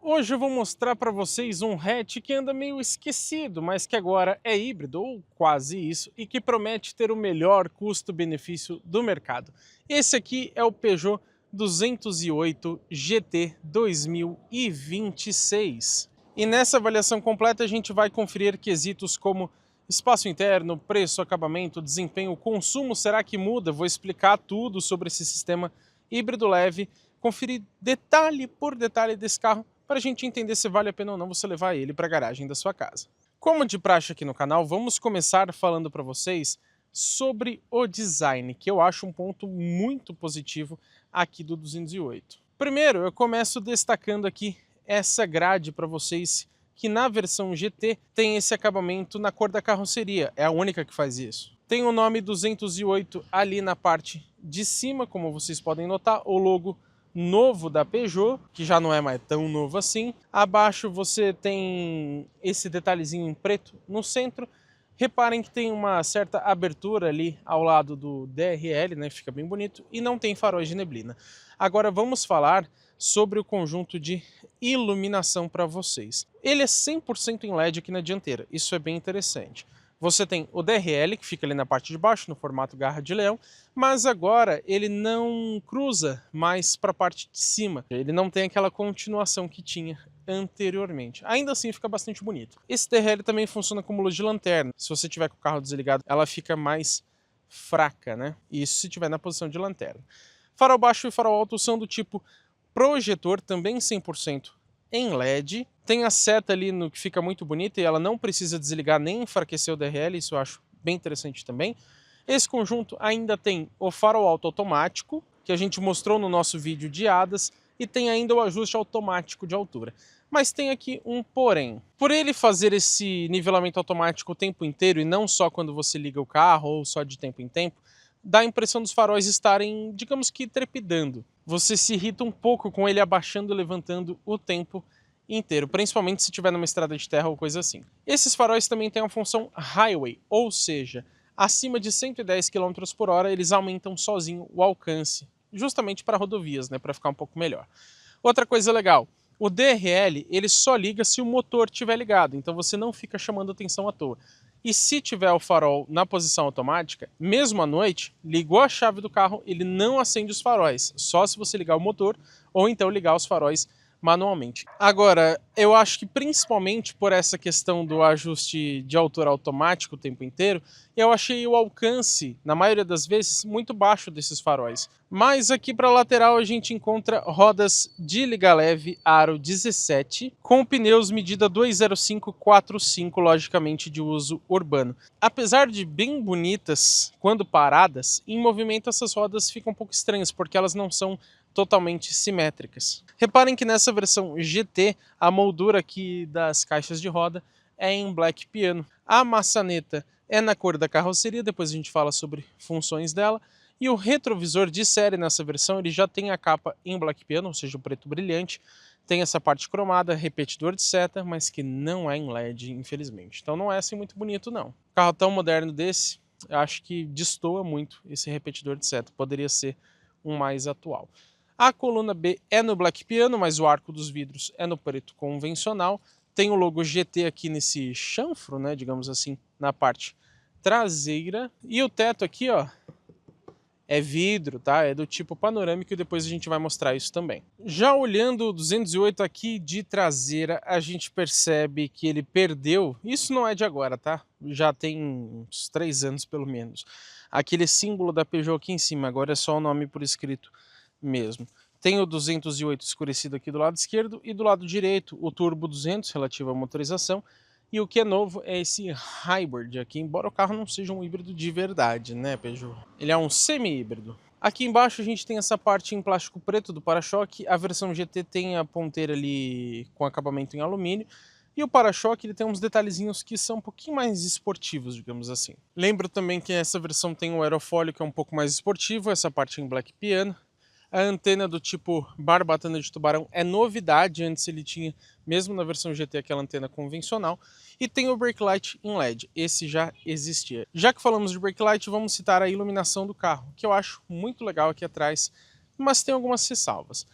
Hoje eu vou mostrar para vocês um hatch que anda meio esquecido, mas que agora é híbrido, ou quase isso, e que promete ter o melhor custo-benefício do mercado. Esse aqui é o Peugeot 208 GT 2026. E nessa avaliação completa a gente vai conferir quesitos como espaço interno, preço, acabamento, desempenho, consumo, será que muda? Vou explicar tudo sobre esse sistema híbrido leve, conferir detalhe por detalhe desse carro, para a gente entender se vale a pena ou não você levar ele para a garagem da sua casa. Como de praxe aqui no canal, vamos começar falando para vocês sobre o design, que eu acho um ponto muito positivo aqui do 208. Primeiro, eu começo destacando aqui essa grade para vocês, que na versão GT tem esse acabamento na cor da carroceria, é a única que faz isso. Tem o nome 208 ali na parte de cima, como vocês podem notar, o logo novo da Peugeot, que já não é mais tão novo assim. Abaixo você tem esse detalhezinho em preto no centro. Reparem que tem uma certa abertura ali ao lado do DRL, né? Fica bem bonito, e não tem faróis de neblina. Agora vamos falar sobre o conjunto de iluminação para vocês. Ele é 100% em LED aqui na dianteira, isso é bem interessante. Você tem o DRL, que fica ali na parte de baixo, no formato garra de leão, mas agora ele não cruza mais para a parte de cima. Ele não tem aquela continuação que tinha anteriormente. Ainda assim fica bastante bonito. Esse DRL também funciona como luz de lanterna. Se você tiver com o carro desligado, ela fica mais fraca, né? Isso se tiver na posição de lanterna. Farol baixo e farol alto são do tipo projetor, também 100% em LED. Tem a seta ali no que fica muito bonita e ela não precisa desligar nem enfraquecer o DRL, isso eu acho bem interessante também. Esse conjunto ainda tem o farol alto automático, que a gente mostrou no nosso vídeo de hadas, e tem ainda o ajuste automático de altura. Mas tem aqui um porém. Por ele fazer esse nivelamento automático o tempo inteiro e não só quando você liga o carro ou só de tempo em tempo, dá a impressão dos faróis estarem, digamos que, trepidando. Você se irrita um pouco com ele abaixando e levantando o tempo inteiro, principalmente se estiver numa estrada de terra ou coisa assim. Esses faróis também têm a função highway, ou seja, acima de 110 km por hora eles aumentam sozinho o alcance, justamente para rodovias, né, para ficar um pouco melhor. Outra coisa legal, o DRL ele só liga se o motor estiver ligado, então você não fica chamando atenção à toa. E se tiver o farol na posição automática, mesmo à noite, ligou a chave do carro, ele não acende os faróis, só se você ligar o motor ou então ligar os faróis manualmente. Agora, eu acho que principalmente por essa questão do ajuste de altura automático o tempo inteiro, eu achei o alcance, na maioria das vezes, muito baixo desses faróis. Mas aqui para a lateral a gente encontra rodas de liga leve aro 17, com pneus medida 205/45, logicamente de uso urbano. Apesar de bem bonitas quando paradas, em movimento essas rodas ficam um pouco estranhas, porque elas não são totalmente simétricas. Reparem que nessa versão GT, a moldura aqui das caixas de roda é em black piano. A maçaneta é na cor da carroceria, depois a gente fala sobre funções dela. E o retrovisor de série nessa versão, ele já tem a capa em black piano, ou seja, o preto brilhante. Tem essa parte cromada, repetidor de seta, mas que não é em LED, infelizmente. Então não é assim muito bonito, não. Carro tão moderno desse, eu acho que destoa muito esse repetidor de seta. Poderia ser um mais atual. A coluna B é no black piano, mas o arco dos vidros é no preto convencional. Tem o logo GT aqui nesse chanfro, né, digamos assim, na parte traseira. E o teto aqui, ó, é vidro, tá? É do tipo panorâmico e depois a gente vai mostrar isso também. Já olhando o 208 aqui de traseira, a gente percebe que ele perdeu, isso não é de agora, tá? Já tem uns 3 anos pelo menos. Aquele símbolo da Peugeot aqui em cima, agora é só o nome por escrito mesmo. Tem o 208 escurecido aqui do lado esquerdo e do lado direito o Turbo 200 relativo à motorização. E o que é novo é esse Hybrid aqui, embora o carro não seja um híbrido de verdade, né, Peugeot? Ele é um semi-híbrido. Aqui embaixo a gente tem essa parte em plástico preto do para-choque. A versão GT tem a ponteira ali com acabamento em alumínio. E o para-choque ele tem uns detalhezinhos que são um pouquinho mais esportivos, digamos assim. Lembro também que essa versão tem o aerofólio que é um pouco mais esportivo, essa parte em black piano. A antena do tipo barbatana de tubarão é novidade, antes ele tinha, mesmo na versão GT, aquela antena convencional. E tem o brake light em LED, esse já existia. Já que falamos de brake light, vamos citar a iluminação do carro, que eu acho muito legal aqui atrás, mas tem algumas ressalvas.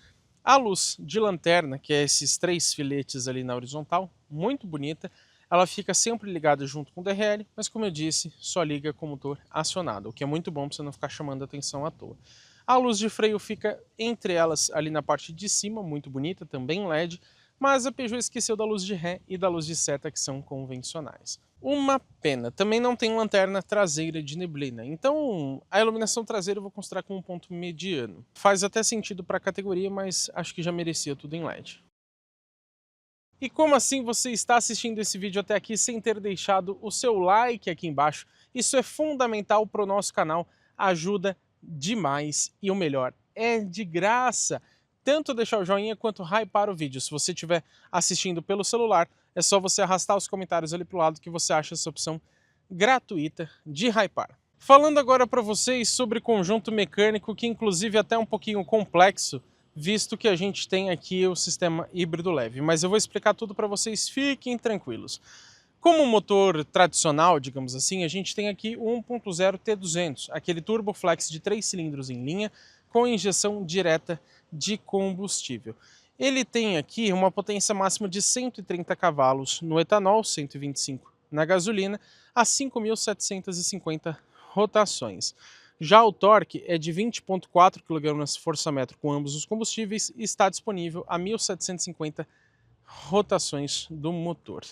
A luz de lanterna, que é esses 3 filetes ali na horizontal, muito bonita, ela fica sempre ligada junto com o DRL, mas como eu disse, só liga com o motor acionado, o que é muito bom para você não ficar chamando a atenção à toa. A luz de freio fica entre elas ali na parte de cima, muito bonita, também LED, mas a Peugeot esqueceu da luz de ré e da luz de seta, que são convencionais. Uma pena, também não tem lanterna traseira de neblina, então a iluminação traseira eu vou considerar como um ponto mediano. Faz até sentido para a categoria, mas acho que já merecia tudo em LED. E como assim você está assistindo esse vídeo até aqui sem ter deixado o seu like aqui embaixo? Isso é fundamental para o nosso canal, ajuda demais e o melhor, é de graça. Tanto deixar o joinha quanto hypar o vídeo. Se você estiver assistindo pelo celular, é só você arrastar os comentários ali para o lado que você acha essa opção gratuita de hypar. Falando agora para vocês sobre conjunto mecânico, que inclusive é até um pouquinho complexo, visto que a gente tem aqui o sistema híbrido leve, mas eu vou explicar tudo para vocês, fiquem tranquilos. Como motor tradicional, digamos assim, a gente tem aqui o 1.0 T200, aquele turboflex de 3 cilindros em linha, com injeção direta de combustível. Ele tem aqui uma potência máxima de 130 cavalos no etanol, 125 na gasolina, a 5.750 rotações. Já o torque é de 20,4 kgfm com ambos os combustíveis e está disponível a 1.750 rotações do motor.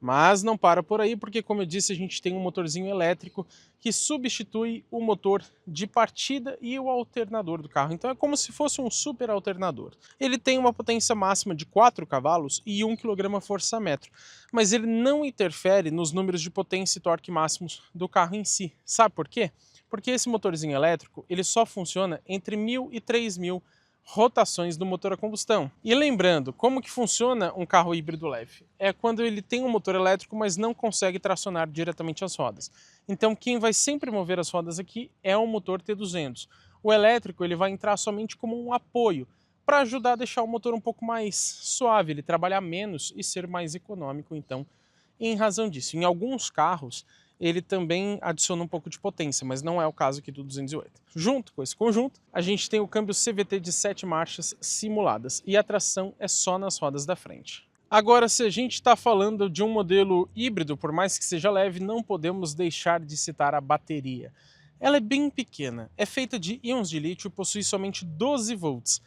Mas não para por aí, porque como eu disse, a gente tem um motorzinho elétrico que substitui o motor de partida e o alternador do carro. Então é como se fosse um super alternador. Ele tem uma potência máxima de 4 cavalos e 1 kgfm, mas ele não interfere nos números de potência e torque máximos do carro em si. Sabe por quê? Porque esse motorzinho elétrico ele só funciona entre 1.000 e 3.000 rotações do motor a combustão. E lembrando, como que funciona um carro híbrido leve? É quando ele tem um motor elétrico, mas não consegue tracionar diretamente as rodas. Então quem vai sempre mover as rodas aqui é o motor T200. O elétrico ele vai entrar somente como um apoio, para ajudar a deixar o motor um pouco mais suave, ele trabalhar menos e ser mais econômico, então, em razão disso. Em alguns carros, ele também adiciona um pouco de potência, mas não é o caso aqui do 208. Junto com esse conjunto, a gente tem o câmbio CVT de 7 marchas simuladas e a tração é só nas rodas da frente. Agora, se a gente está falando de um modelo híbrido, por mais que seja leve, não podemos deixar de citar a bateria. Ela é bem pequena, é feita de íons de lítio e possui somente 12 volts.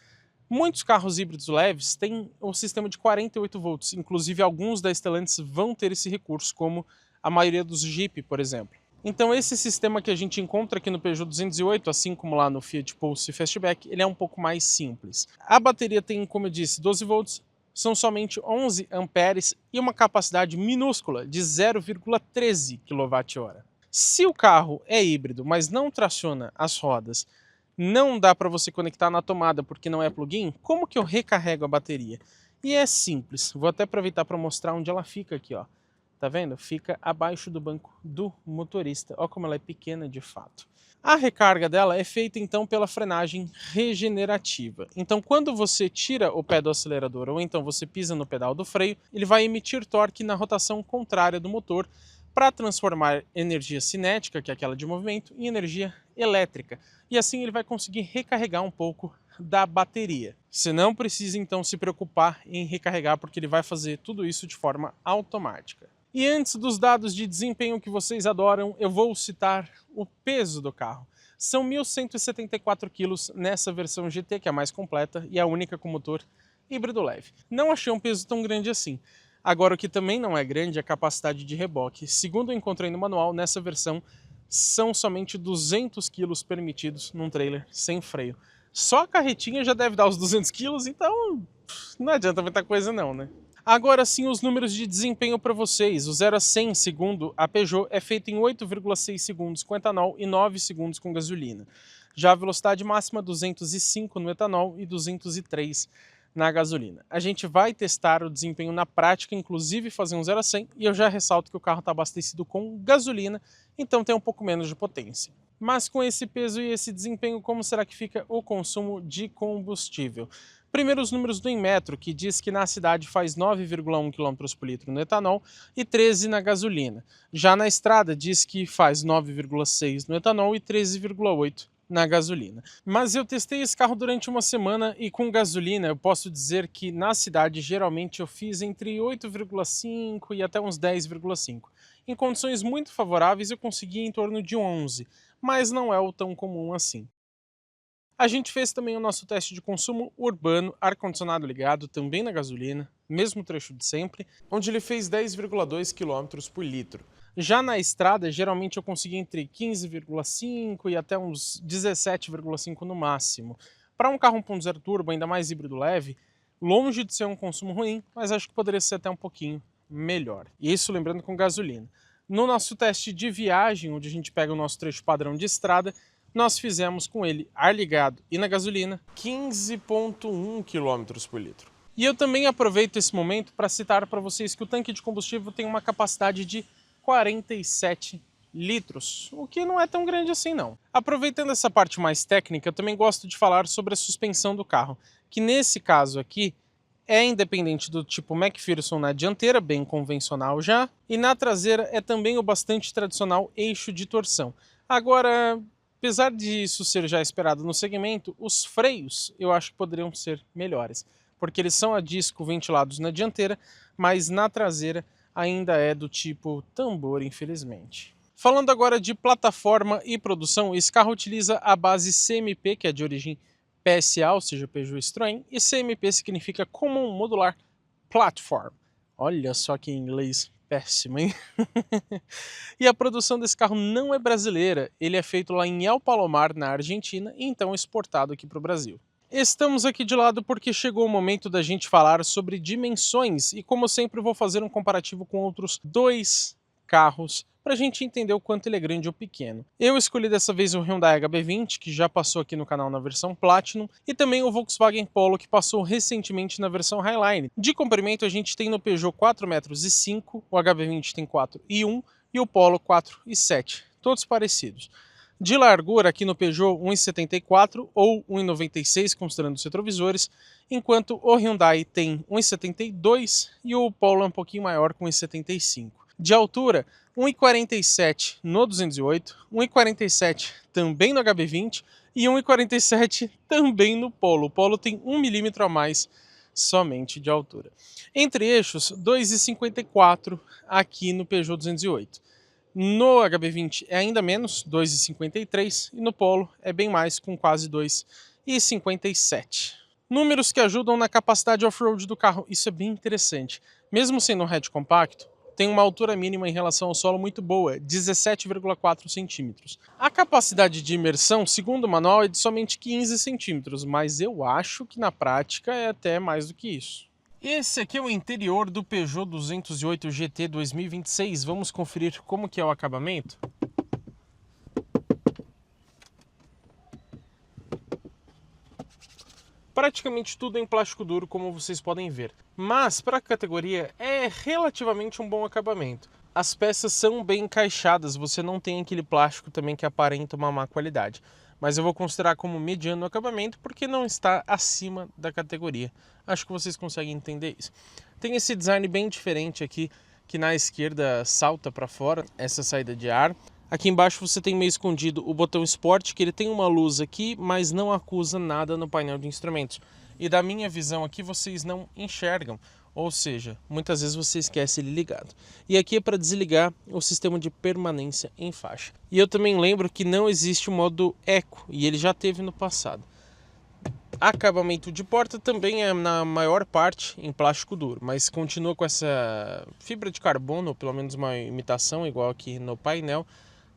Muitos carros híbridos leves têm um sistema de 48 volts, inclusive alguns da Stellantis vão ter esse recurso, como a maioria dos Jeep, por exemplo. Então esse sistema que a gente encontra aqui no Peugeot 208, assim como lá no Fiat Pulse Fastback, ele é um pouco mais simples. A bateria tem, como eu disse, 12 volts, são somente 11 amperes e uma capacidade minúscula de 0,13 kWh. Se o carro é híbrido, mas não traciona as rodas, não dá para você conectar na tomada porque não é plug-in, como que eu recarrego a bateria? E é simples, vou até aproveitar para mostrar onde ela fica aqui, ó. Tá vendo? Fica abaixo do banco do motorista. Olha como ela é pequena de fato. A recarga dela é feita então pela frenagem regenerativa. Então quando você tira o pé do acelerador ou então você pisa no pedal do freio, ele vai emitir torque na rotação contrária do motor para transformar energia cinética, que é aquela de movimento, em energia elétrica. E assim ele vai conseguir recarregar um pouco da bateria. Você não precisa então se preocupar em recarregar, porque ele vai fazer tudo isso de forma automática. E antes dos dados de desempenho que vocês adoram, eu vou citar o peso do carro. São 1.174 kg nessa versão GT, que é a mais completa e a única com motor híbrido leve. Não achei um peso tão grande assim. Agora, o que também não é grande é a capacidade de reboque. Segundo eu encontrei no manual, nessa versão são somente 200 kg permitidos num trailer sem freio. Só a carretinha já deve dar os 200 kg, então não adianta muita coisa não, né? Agora sim, os números de desempenho para vocês. O 0 a 100, segundo a Peugeot, é feito em 8,6 segundos com etanol e 9 segundos com gasolina. Já a velocidade máxima 205 no etanol e 203 na gasolina. A gente vai testar o desempenho na prática, inclusive fazer um 0 a 100, e eu já ressalto que o carro está abastecido com gasolina, então tem um pouco menos de potência. Mas com esse peso e esse desempenho, como será que fica o consumo de combustível? Primeiro, os números do Inmetro, que diz que na cidade faz 9,1 km por litro no etanol e 13 na gasolina. Já na estrada diz que faz 9,6 no etanol e 13,8 na gasolina. Mas eu testei esse carro durante uma semana e com gasolina eu posso dizer que na cidade geralmente eu fiz entre 8,5 e até uns 10,5. Em condições muito favoráveis eu consegui em torno de 11, mas não é o tão comum assim. A gente fez também o nosso teste de consumo urbano, ar-condicionado ligado, também na gasolina, mesmo trecho de sempre, onde ele fez 10,2 km por litro. Já na estrada, geralmente eu consegui entre 15,5 e até uns 17,5 no máximo. Para um carro 1.0 turbo, ainda mais híbrido leve, longe de ser um consumo ruim, mas acho que poderia ser até um pouquinho melhor. Isso lembrando com gasolina. No nosso teste de viagem, onde a gente pega o nosso trecho padrão de estrada, nós fizemos com ele ar ligado e na gasolina 15,1 km por litro. E eu também aproveito esse momento para citar para vocês que o tanque de combustível tem uma capacidade de 47 litros, o que não é tão grande assim não. Aproveitando essa parte mais técnica, eu também gosto de falar sobre a suspensão do carro, que nesse caso aqui é independente do tipo McPherson na dianteira, bem convencional já, e na traseira é também o bastante tradicional eixo de torção. Agora, apesar disso ser já esperado no segmento, os freios eu acho que poderiam ser melhores, porque eles são a disco ventilados na dianteira, mas na traseira ainda é do tipo tambor, infelizmente. Falando agora de plataforma e produção, esse carro utiliza a base CMP, que é de origem PSA, ou seja, Peugeot Citroën, e CMP significa Common Modular Platform. Olha só que inglês péssimo, hein? E a produção desse carro não é brasileira, ele é feito lá em El Palomar, na Argentina, e então exportado aqui para o Brasil. Estamos aqui de lado porque chegou o momento da gente falar sobre dimensões e, como sempre, vou fazer um comparativo com outros dois carros para a gente entender o quanto ele é grande ou pequeno. Eu escolhi dessa vez o Hyundai HB20, que já passou aqui no canal na versão Platinum, e também o Volkswagen Polo, que passou recentemente na versão Highline. De comprimento a gente tem no Peugeot 4,5 metros, o HB20 tem 4,1 e o Polo 4,7, todos parecidos. De largura, aqui no Peugeot 1,74 ou 1,96, considerando os retrovisores, enquanto o Hyundai tem 1,72 e o Polo é um pouquinho maior, com 1,75. De altura, 1,47 no 208, 1,47 também no HB20 e 1,47 também no Polo. O Polo tem 1 milímetro a mais somente de altura. Entre eixos, 2,54 aqui no Peugeot 208. No HB20 é ainda menos, 2,53, e no Polo é bem mais, com quase 2,57. Números que ajudam na capacidade off-road do carro, isso é bem interessante. Mesmo sendo um hatch compacto, tem uma altura mínima em relação ao solo muito boa, 17,4 centímetros. A capacidade de imersão, segundo o manual, é de somente 15 centímetros, mas eu acho que na prática é até mais do que isso. Esse aqui é o interior do Peugeot 208 GT 2026. Vamos conferir como que é o acabamento? Praticamente tudo em plástico duro, como vocês podem ver. Mas, para a categoria, é relativamente um bom acabamento. As peças são bem encaixadas, você não tem aquele plástico também que aparenta uma má qualidade. Mas eu vou considerar como mediano o acabamento porque não está acima da categoria. Acho que vocês conseguem entender isso. Tem esse design bem diferente aqui, que na esquerda salta para fora, essa saída de ar. Aqui embaixo você tem meio escondido o botão Sport, que ele tem uma luz aqui, mas não acusa nada no painel de instrumentos. E da minha visão aqui vocês não enxergam, ou seja, muitas vezes você esquece ele ligado. E aqui é para desligar o sistema de permanência em faixa. E eu também lembro que não existe o modo Eco, e ele já teve no passado. Acabamento de porta também é na maior parte em plástico duro, mas continua com essa fibra de carbono, ou pelo menos uma imitação igual aqui no painel.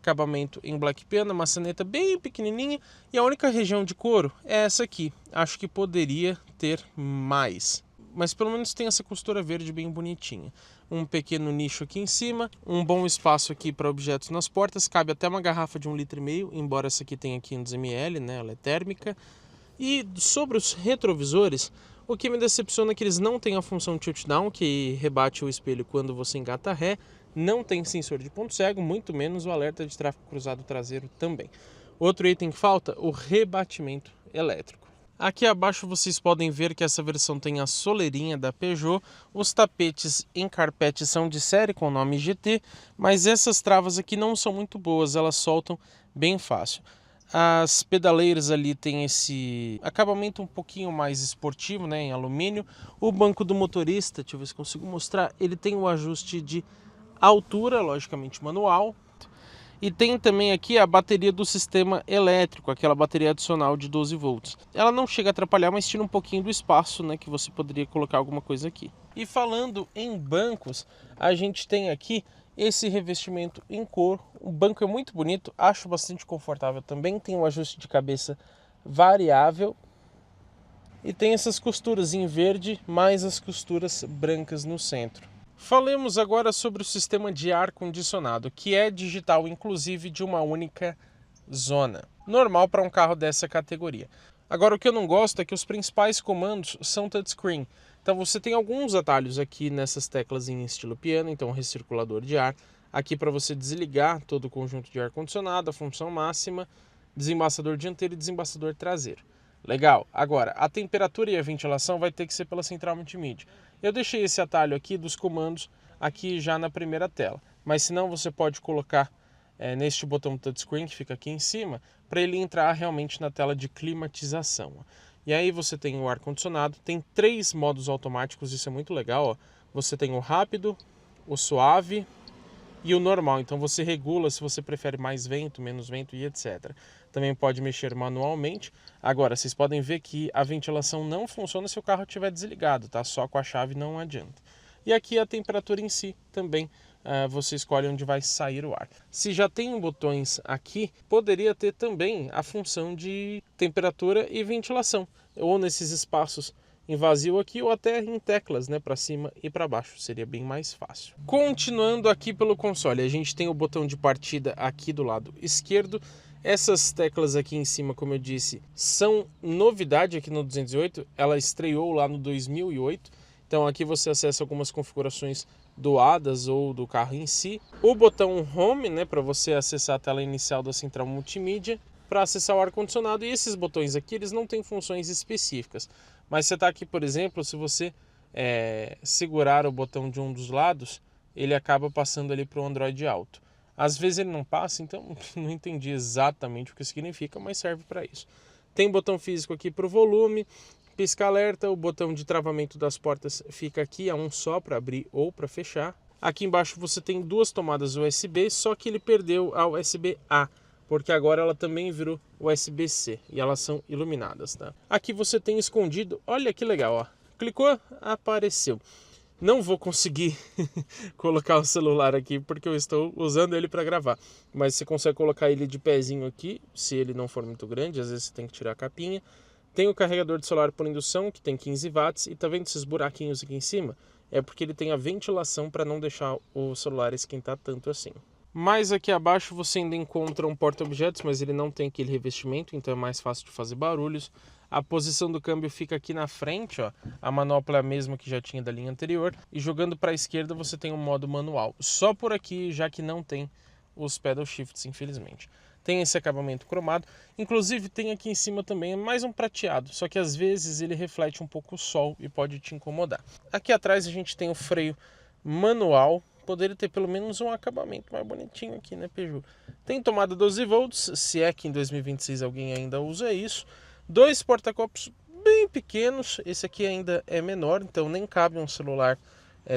Acabamento em black piano, maçaneta bem pequenininha, e a única região de couro é essa aqui. Acho que poderia ter mais, mas pelo menos tem essa costura verde bem bonitinha. Um pequeno nicho aqui em cima, um bom espaço aqui para objetos nas portas, cabe até uma garrafa de 1,5 litro, embora essa aqui tenha 500 ml, né? Ela é térmica. E sobre os retrovisores, o que me decepciona é que eles não têm a função tilt-down, que rebate o espelho quando você engata ré, não tem sensor de ponto cego, muito menos o alerta de tráfego cruzado traseiro também. Outro item que falta, o rebatimento elétrico. Aqui abaixo vocês podem ver que essa versão tem a soleirinha da Peugeot, os tapetes em carpete são de série com o nome GT, mas essas travas aqui não são muito boas, elas soltam bem fácil. As pedaleiras ali tem esse acabamento um pouquinho mais esportivo, né, em alumínio. O banco do motorista, deixa eu ver se consigo mostrar, ele tem o ajuste de altura, logicamente manual. E tem também aqui a bateria do sistema elétrico, aquela bateria adicional de 12 volts. Ela não chega a atrapalhar, mas tira um pouquinho do espaço, né, que você poderia colocar alguma coisa aqui. E falando em bancos, a gente tem aqui esse revestimento em couro. O banco é muito bonito, acho bastante confortável também. Tem um ajuste de cabeça variável. E tem essas costuras em verde, mais as costuras brancas no centro. Falemos agora sobre o sistema de ar-condicionado, que é digital, inclusive de uma única zona. Normal para um carro dessa categoria. Agora, o que eu não gosto é que os principais comandos são touchscreen. Então você tem alguns atalhos aqui nessas teclas em estilo piano, então recirculador de ar. Aqui para você desligar todo o conjunto de ar-condicionado, a função máxima, desembaçador dianteiro e desembaçador traseiro. Legal. Agora, a temperatura e a ventilação vai ter que ser pela central multimídia. Eu deixei esse atalho aqui dos comandos aqui já na primeira tela, mas se não você pode colocar neste botão touchscreen que fica aqui em cima, para ele entrar realmente na tela de climatização. E aí você tem o ar-condicionado, tem 3 modos automáticos, isso é muito legal. Ó. Você tem o rápido, o suave e o normal, então você regula se você prefere mais vento, menos vento e etc. Também pode mexer manualmente. Agora, vocês podem ver que a ventilação não funciona se o carro estiver desligado, tá? Só com a chave não adianta. E aqui a temperatura em si também, você escolhe onde vai sair o ar. Se já tem botões aqui, poderia ter também a função de temperatura e ventilação, ou nesses espaços em vazio aqui ou até em teclas, né, para cima e para baixo, seria bem mais fácil. Continuando aqui pelo console, a gente tem o botão de partida aqui do lado esquerdo. Essas teclas aqui em cima, como eu disse, são novidade aqui no 208, ela estreou lá no 2008. Então aqui você acessa algumas configurações do ADAS ou do carro em si. O botão Home, né, para você acessar a tela inicial da central multimídia, para acessar o ar-condicionado. E esses botões aqui, eles não têm funções específicas. Mas você está aqui, por exemplo, se você segurar o botão de um dos lados, ele acaba passando ali para o Android Auto. Às vezes ele não passa, então não entendi exatamente o que significa, mas serve para isso. Tem botão físico aqui para o volume, pisca-alerta, o botão de travamento das portas fica aqui, é um só para abrir ou para fechar. Aqui embaixo você tem 2 tomadas USB, só que ele perdeu a USB-A, porque agora ela também virou USB-C e elas são iluminadas, tá? Aqui você tem escondido, olha que legal, ó. Clicou, apareceu. Não vou conseguir colocar o celular aqui porque eu estou usando ele para gravar, mas você consegue colocar ele de pezinho aqui, se ele não for muito grande, às vezes você tem que tirar a capinha. Tem o carregador de celular por indução, que tem 15 watts, e tá vendo esses buraquinhos aqui em cima? É porque ele tem a ventilação para não deixar o celular esquentar tanto assim. Mais aqui abaixo você ainda encontra um porta-objetos, mas ele não tem aquele revestimento, então é mais fácil de fazer barulhos. A posição do câmbio fica aqui na frente, ó. A manopla é a mesma que já tinha da linha anterior. E jogando para a esquerda você tem um modo manual. Só por aqui, já que não tem os pedal shifts, infelizmente. Tem esse acabamento cromado. Inclusive tem aqui em cima também mais um prateado. Só que às vezes ele reflete um pouco o sol e pode te incomodar. Aqui atrás a gente tem o freio manual. Poderia ter pelo menos um acabamento mais bonitinho aqui, né, Peugeot? Tem tomada 12 volts, se é que em 2026 alguém ainda usa isso. 2 porta-copos bem pequenos, esse aqui ainda é menor, então nem cabe um celular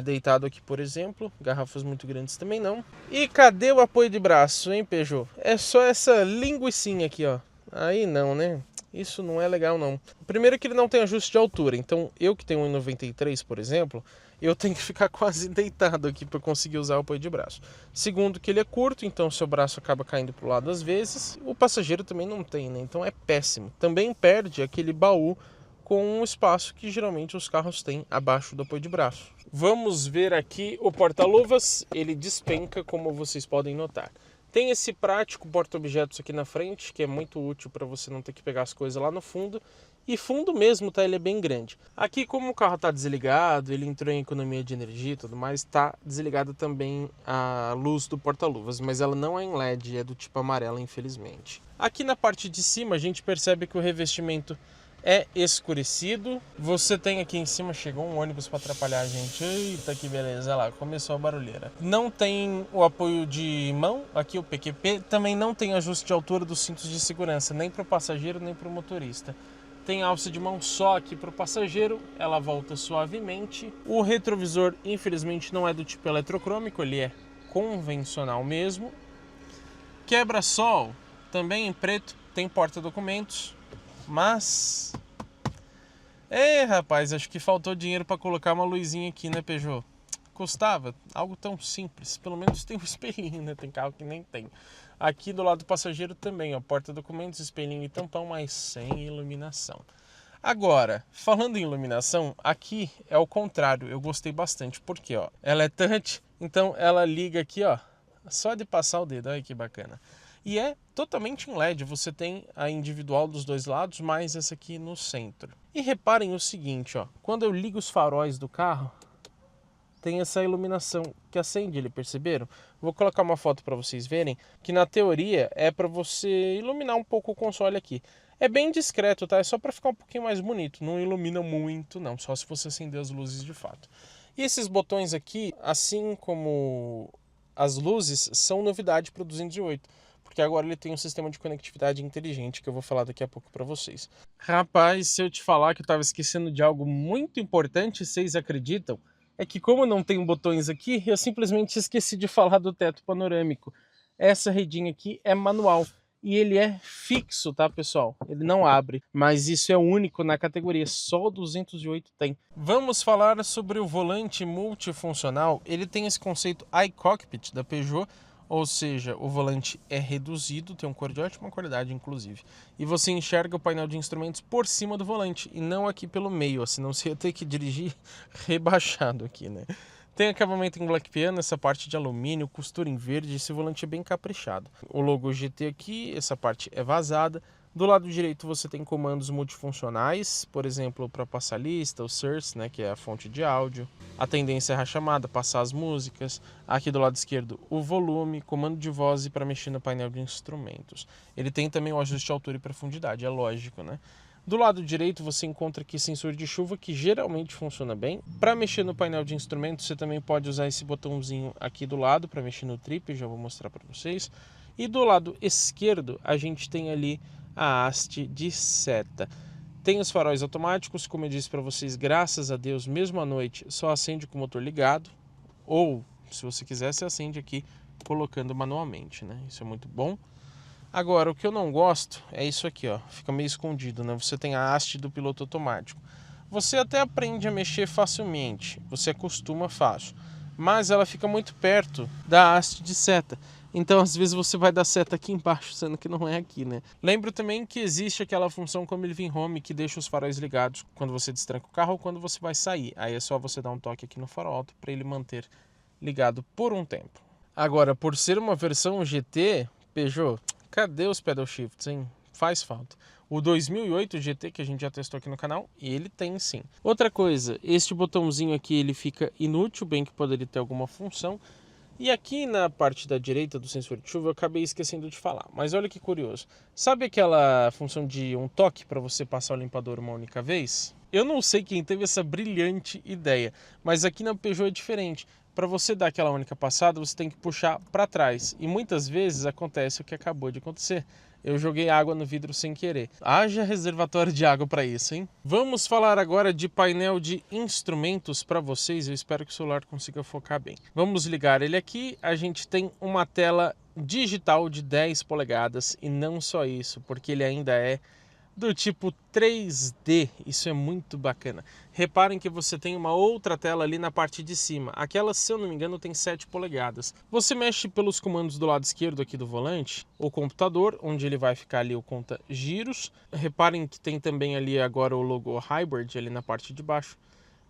deitado aqui, por exemplo. Garrafas muito grandes também não. E cadê o apoio de braço, hein, Peugeot? É só essa linguicinha aqui, ó. Aí não, né? Isso não é legal, não. Primeiro que ele não tem ajuste de altura, então eu que tenho 1,93, por exemplo, eu tenho que ficar quase deitado aqui para conseguir usar o apoio de braço. Segundo que ele é curto, então seu braço acaba caindo para o lado às vezes. O passageiro também não tem, né? Então é péssimo. Também perde aquele baú com um espaço que geralmente os carros têm abaixo do apoio de braço. Vamos ver aqui o porta-luvas. Ele despenca, como vocês podem notar. Tem esse prático porta-objetos aqui na frente, que é muito útil para você não ter que pegar as coisas lá no fundo. E fundo mesmo, tá? Ele é bem grande. Aqui, como o carro está desligado, ele entrou em economia de energia e tudo mais, está desligada também a luz do porta-luvas, mas ela não é em LED, é do tipo amarela, infelizmente. Aqui na parte de cima, a gente percebe que o revestimento é escurecido. Você tem aqui em cima, chegou um ônibus para atrapalhar a gente. Eita, que beleza, olha lá, começou a barulheira. Não tem o apoio de mão, aqui o PQP. Também não tem ajuste de altura dos cintos de segurança, nem para o passageiro, nem para o motorista. Tem alça de mão só aqui para o passageiro, ela volta suavemente. O retrovisor, infelizmente, não é do tipo eletrocrômico, ele é convencional mesmo. Quebra-sol, também em preto, tem porta-documentos, mas... rapaz, acho que faltou dinheiro para colocar uma luzinha aqui, né, Peugeot? Custava algo tão simples, pelo menos tem um espelhinho, né? Tem carro que nem tem. Aqui do lado do passageiro também, ó, porta-documentos, espelhinho e tampão, mas sem iluminação. Agora, falando em iluminação, aqui é o contrário, eu gostei bastante, porque ó, ela é touch, então ela liga aqui, ó, só de passar o dedo, olha que bacana. E é totalmente em LED, você tem a individual dos dois lados, mais essa aqui no centro. E reparem o seguinte, ó, quando eu ligo os faróis do carro, tem essa iluminação que acende, ele perceberam? Vou colocar uma foto para vocês verem, que na teoria é para você iluminar um pouco o console aqui. É bem discreto, tá? É só para ficar um pouquinho mais bonito, não ilumina muito não, só se você acender as luzes de fato. E esses botões aqui, assim como as luzes, são novidade para o 208. Porque agora ele tem um sistema de conectividade inteligente que eu vou falar daqui a pouco para vocês. Rapaz, se eu te falar que eu estava esquecendo de algo muito importante, vocês acreditam? É que como não tem botões aqui, eu simplesmente esqueci de falar do teto panorâmico. Essa redinha aqui é manual e ele é fixo, tá, pessoal? Ele não abre, mas isso é único na categoria, só o 208 tem. Vamos falar sobre o volante multifuncional. Ele tem esse conceito iCockpit da Peugeot, ou seja, o volante é reduzido, tem um cor de ótima qualidade, inclusive. E você enxerga o painel de instrumentos por cima do volante, e não aqui pelo meio, senão você ia ter que dirigir rebaixado aqui, né? Tem acabamento em black piano, essa parte de alumínio, costura em verde, esse volante é bem caprichado. O logo GT aqui, essa parte é vazada. Do lado direito você tem comandos multifuncionais, por exemplo, para passar lista, o source, né, que é a fonte de áudio. A tendência é a chamada, passar as músicas. Aqui do lado esquerdo o volume, comando de voz e para mexer no painel de instrumentos. Ele tem também o ajuste de altura e profundidade, é lógico, né? Do lado direito você encontra aqui sensor de chuva, que geralmente funciona bem. Para mexer no painel de instrumentos você também pode usar esse botãozinho aqui do lado para mexer no trip, já vou mostrar para vocês. E do lado esquerdo a gente tem ali a haste de seta. Tem os faróis automáticos, como eu disse para vocês, graças a Deus, mesmo à noite, só acende com o motor ligado. Ou, se você quiser, você acende aqui colocando manualmente, né? Isso é muito bom. Agora, o que eu não gosto é isso aqui, ó. Fica meio escondido, né? Você tem a haste do piloto automático. Você até aprende a mexer facilmente, você acostuma fácil, mas ela fica muito perto da haste de seta. Então, às vezes, você vai dar seta aqui embaixo, sendo que não é aqui, né? Lembro também que existe aquela função como Living Home que deixa os faróis ligados quando você destranca o carro ou quando você vai sair. Aí é só você dar um toque aqui no farol alto para ele manter ligado por um tempo. Agora, por ser uma versão GT, Peugeot, cadê os pedal shifts, hein? Faz falta. O 2008 GT, que a gente já testou aqui no canal, ele tem sim. Outra coisa, este botãozinho aqui ele fica inútil, bem que poderia ter alguma função. E aqui na parte da direita do sensor de chuva eu acabei esquecendo de falar, mas olha que curioso. Sabe aquela função de um toque para você passar o limpador uma única vez? Eu não sei quem teve essa brilhante ideia, mas aqui na Peugeot é diferente. Para você dar aquela única passada, você tem que puxar para trás. E muitas vezes acontece o que acabou de acontecer. Eu joguei água no vidro sem querer. Haja reservatório de água para isso, hein? Vamos falar agora de painel de instrumentos para vocês. Eu espero que o celular consiga focar bem. Vamos ligar ele aqui. A gente tem uma tela digital de 10 polegadas. E não só isso, porque ele ainda é do tipo 3D, isso é muito bacana. Reparem que você tem uma outra tela ali na parte de cima. Aquela, se eu não me engano, tem 7 polegadas. Você mexe pelos comandos do lado esquerdo aqui do volante, o computador, onde ele vai ficar ali o conta giros. Reparem que tem também ali agora o logo Hybrid ali na parte de baixo.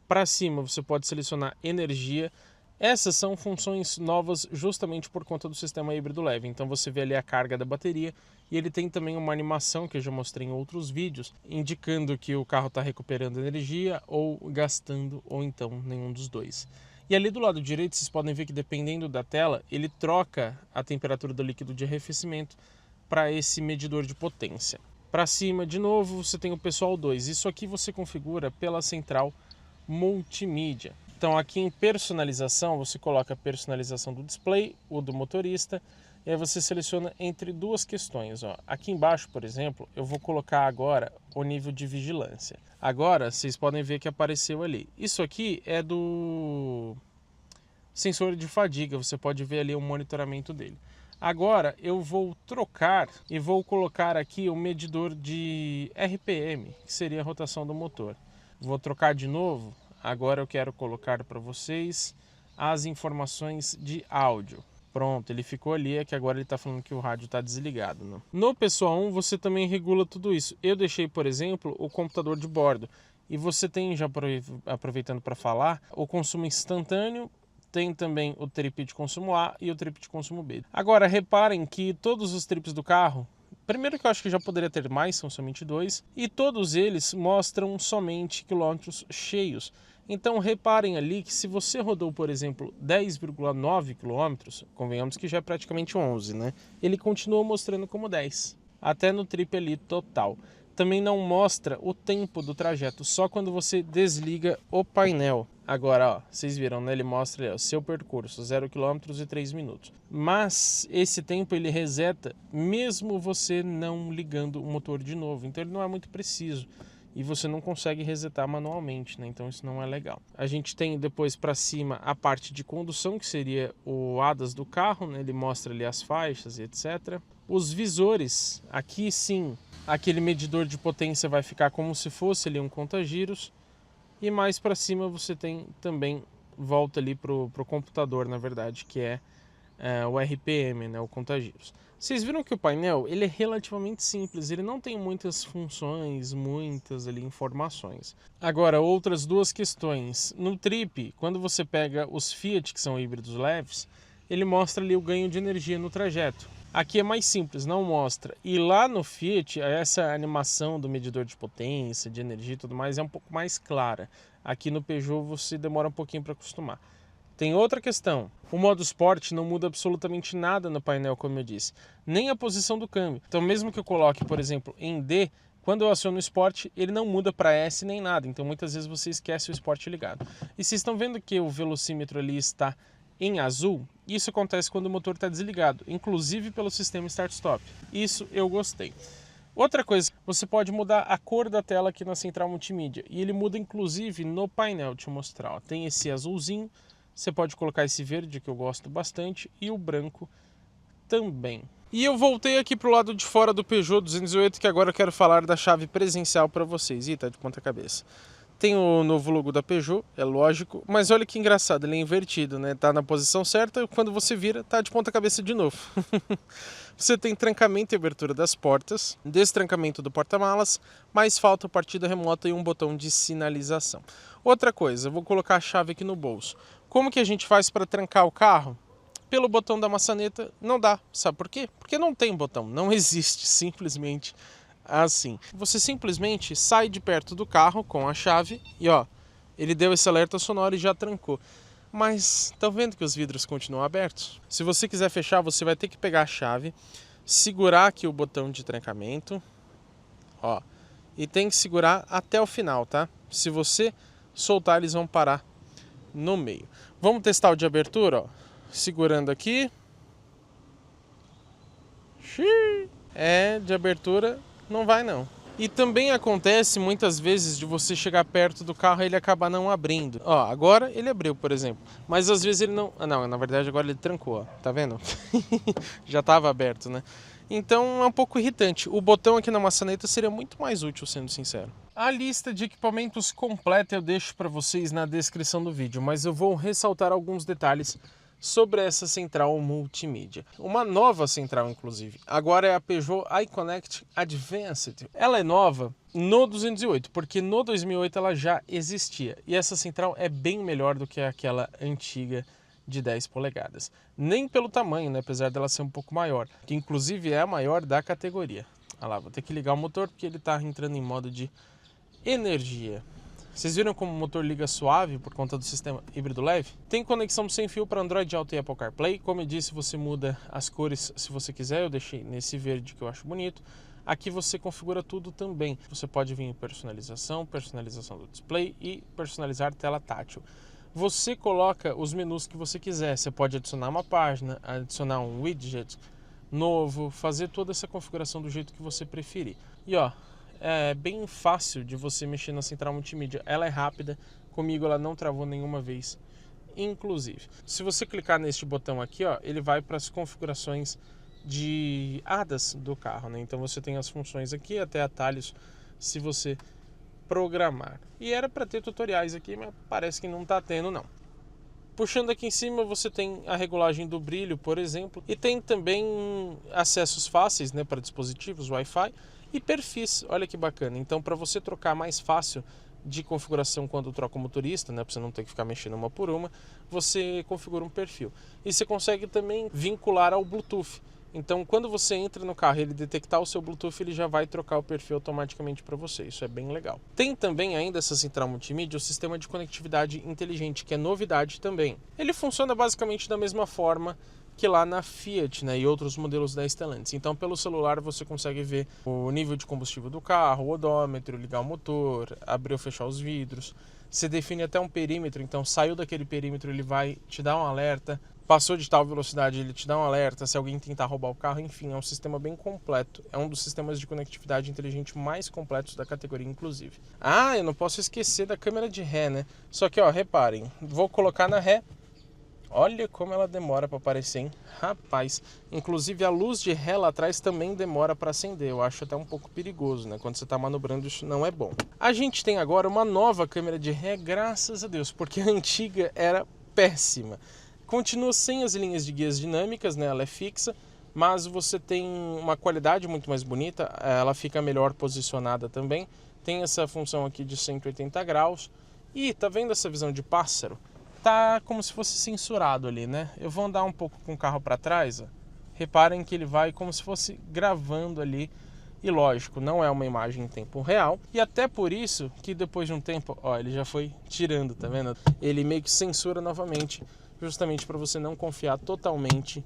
Para cima você pode selecionar energia. Essas são funções novas justamente por conta do sistema híbrido leve. Então você vê ali a carga da bateria e ele tem também uma animação que eu já mostrei em outros vídeos, indicando que o carro está recuperando energia ou gastando, ou então nenhum dos dois. E ali do lado direito vocês podem ver que dependendo da tela, ele troca a temperatura do líquido de arrefecimento para esse medidor de potência. Para cima, de novo, você tem o Pessoal 2. Isso aqui você configura pela central multimídia. Então aqui em personalização, você coloca a personalização do display, o do motorista, e aí você seleciona entre duas questões. Ó. Aqui embaixo, por exemplo, eu vou colocar agora o nível de vigilância. Agora, vocês podem ver que apareceu ali. Isso aqui é do sensor de fadiga, você pode ver ali o monitoramento dele. Agora eu vou trocar e vou colocar aqui o medidor de RPM, que seria a rotação do motor. Vou trocar de novo. Agora eu quero colocar para vocês as informações de áudio. Pronto, ele ficou ali, é que agora ele está falando que o rádio está desligado. Né? No Pessoal 1 você também regula tudo isso. Eu deixei, por exemplo, o computador de bordo. E você tem, já aproveitando para falar, o consumo instantâneo. Tem também o trip de consumo A e o trip de consumo B. Agora, reparem que todos os trips do carro, primeiro que eu acho que já poderia ter mais, são somente 2, e todos eles mostram somente quilômetros cheios. Então, reparem ali que se você rodou, por exemplo, 10,9 quilômetros, convenhamos que já é praticamente 11, né? Ele continua mostrando como 10, até no trip ali total. Também não mostra o tempo do trajeto, só quando você desliga o painel. Agora, ó, vocês viram, né? Ele mostra ali, ó, seu percurso, 0 km e 3 minutos. Mas esse tempo ele reseta mesmo você não ligando o motor de novo. Então ele não é muito preciso e você não consegue resetar manualmente, né? Então isso não é legal. A gente tem depois para cima a parte de condução, que seria o ADAS do carro, né? Ele mostra ali as faixas e etc. Os visores, aqui sim, aquele medidor de potência vai ficar como se fosse ali um conta-giros. E mais para cima você tem também, volta ali para o computador, na verdade, que é o RPM, né, o conta-giros. Vocês viram que o painel ele é relativamente simples, ele não tem muitas funções, muitas ali informações. Agora, outras duas questões. No Trip, quando você pega os Fiat, que são híbridos leves, ele mostra ali o ganho de energia no trajeto. Aqui é mais simples, não mostra. E lá no Fiat, essa animação do medidor de potência, de energia e tudo mais é um pouco mais clara. Aqui no Peugeot você demora um pouquinho para acostumar. Tem outra questão. O modo Sport não muda absolutamente nada no painel, como eu disse. Nem a posição do câmbio. Então mesmo que eu coloque, por exemplo, em D, quando eu aciono o Sport, ele não muda para S nem nada. Então muitas vezes você esquece o Sport ligado. E vocês estão vendo que o velocímetro ali está em azul? Isso acontece quando o motor está desligado, inclusive pelo sistema Start-Stop. Isso eu gostei. Outra coisa, você pode mudar a cor da tela aqui na central multimídia. E ele muda inclusive no painel, deixa eu mostrar. Ó. Tem esse azulzinho, você pode colocar esse verde que eu gosto bastante e o branco também. E eu voltei aqui para o lado de fora do Peugeot 208, que agora eu quero falar da chave presencial para vocês. Ih, tá de ponta cabeça. Tem o novo logo da Peugeot, é lógico, mas olha que engraçado, ele é invertido, né? Tá na posição certa, quando você vira, tá de ponta cabeça de novo. Você tem trancamento e abertura das portas, destrancamento do porta-malas, mas falta partida remota e um botão de sinalização. Outra coisa, eu vou colocar a chave aqui no bolso. Como que a gente faz para trancar o carro? Pelo botão da maçaneta não dá, sabe por quê? Porque não tem botão, não existe, simplesmente assim. Você simplesmente sai de perto do carro com a chave e ó, ele deu esse alerta sonoro e já trancou. Mas estão vendo que os vidros continuam abertos? Se você quiser fechar, você vai ter que pegar a chave, segurar aqui o botão de trancamento, ó, e tem que segurar até o final, tá? Se você soltar, eles vão parar no meio. Vamos testar o de abertura, ó. Segurando aqui. De abertura não vai não. E também acontece muitas vezes de você chegar perto do carro e ele acabar não abrindo. Ó, agora ele abriu, por exemplo. Mas às vezes ele não... não, na verdade agora ele trancou, ó. Tá vendo? Já estava aberto, né? Então é um pouco irritante. O botão aqui na maçaneta seria muito mais útil, sendo sincero. A lista de equipamentos completa eu deixo para vocês na descrição do vídeo, mas eu vou ressaltar alguns detalhes sobre essa central multimídia. Uma nova central, inclusive. Agora é a Peugeot iConnect Advanced. Ela é nova no 208, porque no 2008 ela já existia. E essa central é bem melhor do que aquela antiga de 10 polegadas. Nem pelo tamanho, né? Apesar dela ser um pouco maior, que inclusive é a maior da categoria. Olha lá, vou ter que ligar o motor porque ele está entrando em modo de energia. Vocês viram como o motor liga suave por conta do sistema híbrido leve? Tem conexão sem fio para Android Auto e Apple CarPlay. Como eu disse, você muda as cores se você quiser. Eu deixei nesse verde que eu acho bonito. Aqui você configura tudo também. Você pode vir em personalização, personalização do display e personalizar tela tátil. Você coloca os menus que você quiser. Você pode adicionar uma página, adicionar um widget novo, fazer toda essa configuração do jeito que você preferir. E ó, é bem fácil de você mexer na central multimídia. Ela é rápida, comigo ela não travou nenhuma vez. Inclusive, se você clicar neste botão aqui, ó, ele vai para as configurações de ADAS do carro, né? Então você tem as funções aqui, até atalhos, se você programar. E era para ter tutoriais aqui, mas parece que não está tendo não. Puxando aqui em cima você tem a regulagem do brilho, por exemplo, e tem também acessos fáceis, né, para dispositivos, Wi-Fi e perfis. Olha que bacana. Então, para você trocar mais fácil de configuração quando troca o motorista, né, para você não ter que ficar mexendo uma por uma, você configura um perfil. E você consegue também vincular ao Bluetooth. Então, quando você entra no carro e ele detectar o seu Bluetooth, ele já vai trocar o perfil automaticamente para você. Isso é bem legal. Tem também ainda essa central multimídia, o sistema de conectividade inteligente, que é novidade também. Ele funciona basicamente da mesma forma que lá na Fiat, né, e outros modelos da Stellantis. Então, pelo celular você consegue ver o nível de combustível do carro, o odômetro, ligar o motor, abrir ou fechar os vidros. Você define até um perímetro, então saiu daquele perímetro, ele vai te dar um alerta. Passou de tal velocidade, ele te dá um alerta se alguém tentar roubar o carro. Enfim, é um sistema bem completo. É um dos sistemas de conectividade inteligente mais completos da categoria, inclusive. Ah, eu não posso esquecer da câmera de ré, né? Só que, ó, reparem, vou colocar na ré. Olha como ela demora para aparecer, hein? Rapaz, inclusive a luz de ré lá atrás também demora para acender. Eu acho até um pouco perigoso, né? Quando você está manobrando, isso não é bom. A gente tem agora uma nova câmera de ré, graças a Deus, porque a antiga era péssima. Continua sem as linhas de guias dinâmicas, né? Ela é fixa, mas você tem uma qualidade muito mais bonita, ela fica melhor posicionada também. Tem essa função aqui de 180 graus. E tá vendo essa visão de pássaro? Tá como se fosse censurado ali, né? Eu vou andar um pouco com o carro para trás, ó. Reparem que ele vai como se fosse gravando ali. E lógico, não é uma imagem em tempo real. E até por isso que depois de um tempo, ó, ele já foi tirando, tá vendo? Ele meio que censura novamente, justamente para você não confiar totalmente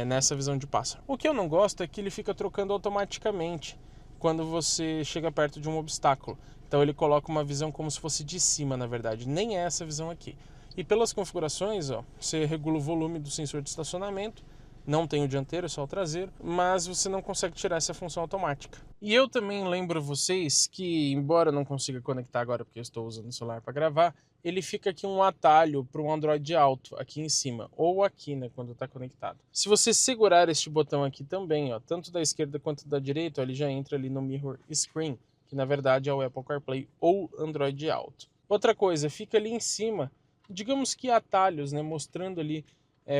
nessa visão de pássaro. O que eu não gosto é que ele fica trocando automaticamente quando você chega perto de um obstáculo. Então ele coloca uma visão como se fosse de cima, na verdade. Nem é essa visão aqui. E pelas configurações, ó, você regula o volume do sensor de estacionamento. Não tem o dianteiro, é só o traseiro, mas você não consegue tirar essa função automática. E eu também lembro vocês que, embora eu não consiga conectar agora porque eu estou usando o celular para gravar, ele fica aqui um atalho para o Android Auto aqui em cima, ou aqui, né, quando está conectado. Se você segurar este botão aqui também, ó, tanto da esquerda quanto da direita, ó, ele já entra ali no Mirror Screen, que na verdade é o Apple CarPlay ou Android Auto. Outra coisa, fica ali em cima, digamos que atalhos, né, mostrando ali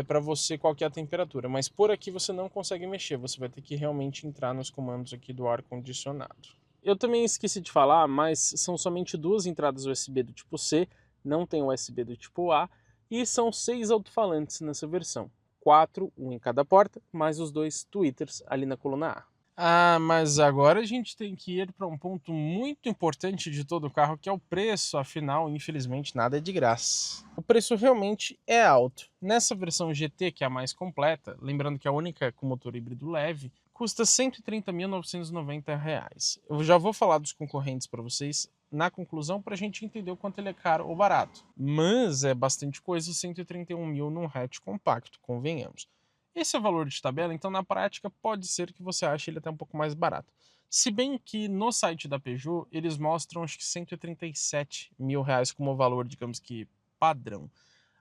para você qual que é a temperatura, mas por aqui você não consegue mexer, você vai ter que realmente entrar nos comandos aqui do ar-condicionado. Eu também esqueci de falar, mas são somente duas entradas USB do tipo C, não tem USB do tipo A, e são 6 alto-falantes nessa versão. 4, um em cada porta, mais os 2 tweeters ali na coluna A. Ah, mas agora a gente tem que ir para um ponto muito importante de todo o carro, que é o preço. Afinal, infelizmente, nada é de graça. O preço realmente é alto. Nessa versão GT, que é a mais completa, lembrando que é a única com motor híbrido leve, custa R$ 130.990. Eu já vou falar dos concorrentes para vocês na conclusão para a gente entender o quanto ele é caro ou barato. Mas é bastante coisa, 131 mil num hatch compacto, convenhamos. Esse é o valor de tabela, então na prática pode ser que você ache ele até um pouco mais barato. Se bem que no site da Peugeot eles mostram acho que 137 mil reais como valor, digamos que padrão.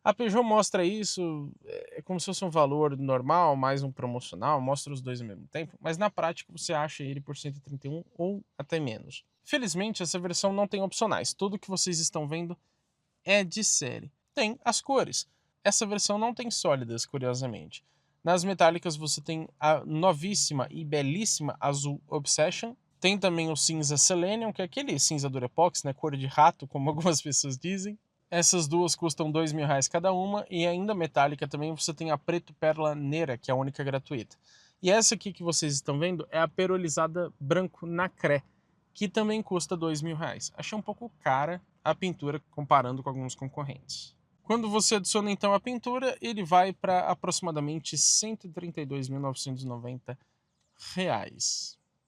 A Peugeot mostra isso como se fosse um valor normal, mais um promocional, mostra os dois ao mesmo tempo, mas na prática você acha ele por 131 ou até menos. Felizmente essa versão não tem opcionais, tudo que vocês estão vendo é de série. Tem as cores. Essa versão não tem sólidas, curiosamente. Nas metálicas você tem a novíssima e belíssima azul Obsession. Tem também o cinza Selenium, que é aquele cinza Durepox, né, cor de rato, como algumas pessoas dizem. Essas duas custam R$ 2.000 cada uma. E ainda metálica também você tem a Preto Perla Neira, que é a única gratuita. E essa aqui que vocês estão vendo é a perolizada branco Nacré, que também custa R$ 2.000. Achei um pouco cara a pintura comparando com alguns concorrentes. Quando você adiciona então a pintura, ele vai para aproximadamente R$ 132.990.